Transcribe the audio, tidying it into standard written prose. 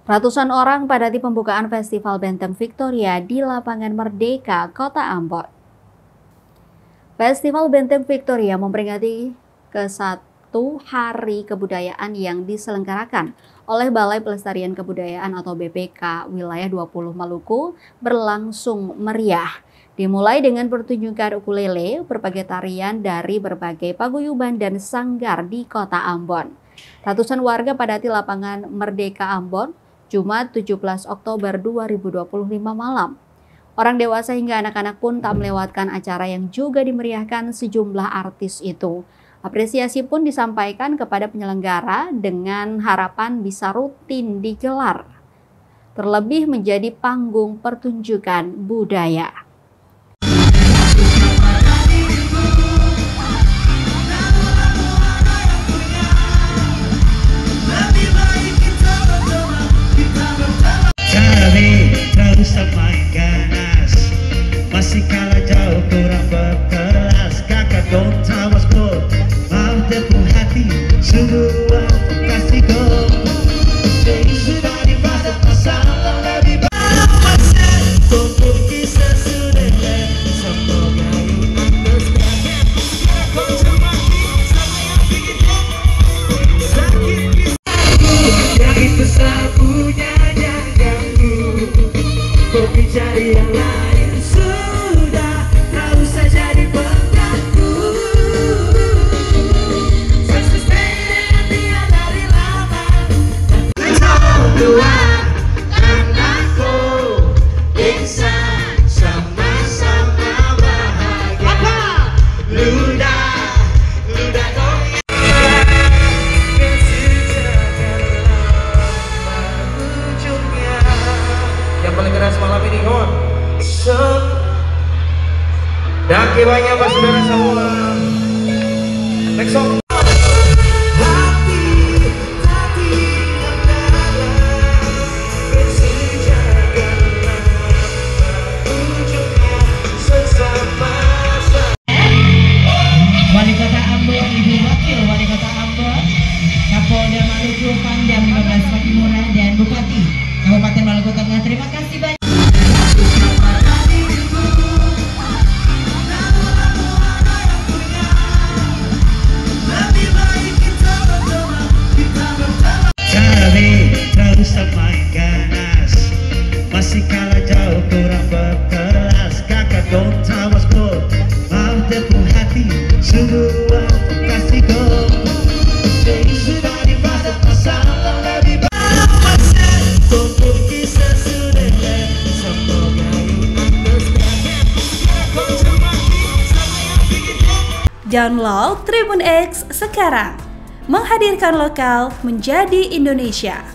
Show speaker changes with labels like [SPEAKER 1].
[SPEAKER 1] Ratusan orang padati pembukaan Festival Benteng Victoria di Lapangan Merdeka, Kota Ambon. Festival Benteng Victoria memperingati ke-1 Hari Kebudayaan yang diselenggarakan oleh Balai Pelestarian Kebudayaan atau BPK Wilayah 20 Maluku berlangsung meriah. Dimulai dengan pertunjukan ukulele, berbagai tarian dari berbagai paguyuban dan sanggar di Kota Ambon. Ratusan warga padati Lapangan Merdeka Ambon Jumat 17 Oktober 2025 malam. Orang dewasa hingga anak-anak pun tak melewatkan acara yang juga dimeriahkan sejumlah artis itu. Apresiasi pun disampaikan kepada penyelenggara dengan harapan bisa rutin digelar. Terlebih menjadi panggung pertunjukan budaya.
[SPEAKER 2] Main ganas, masih kalah jauh kurang berkelas. Kakak don't tawas gol, mau tepuk hati, semua kasih gol. Jadi sudah dibahas masalah lebih baik. Tunggu kisah sudah semoga you understand. Kau semakin sama yang bikin sakit yang itu sapunya. Kopi cari yang lain sudah, tak usah jadi pengganggu. Sukses dengan dia dari lama. Dua anakku bisa sama-sama bahagia. Ludah goyang. Yang paling keras malam ini kawan. Daki banyak pak saudara semua. Next song. Wali Kota Ambon, Ibu Wakil Wali Kota Ambon, Kapolda Maluku Pangdam 15 Pakimura dan Bupati Kabupaten Maluku Tengah. Terima kasih banyak. Terus main ganas, masih kalah jauh kurang berkelas. Kakak don't tawas gol, mau tepuk hati, semua kasih gol. Jadi sudah dibahas masalah lebih baik. Tunggu kisah sudah semoga you understand. Kau semakin sama yang bikin.
[SPEAKER 3] Download Tribun X sekarang, menghadirkan lokal menjadi Indonesia.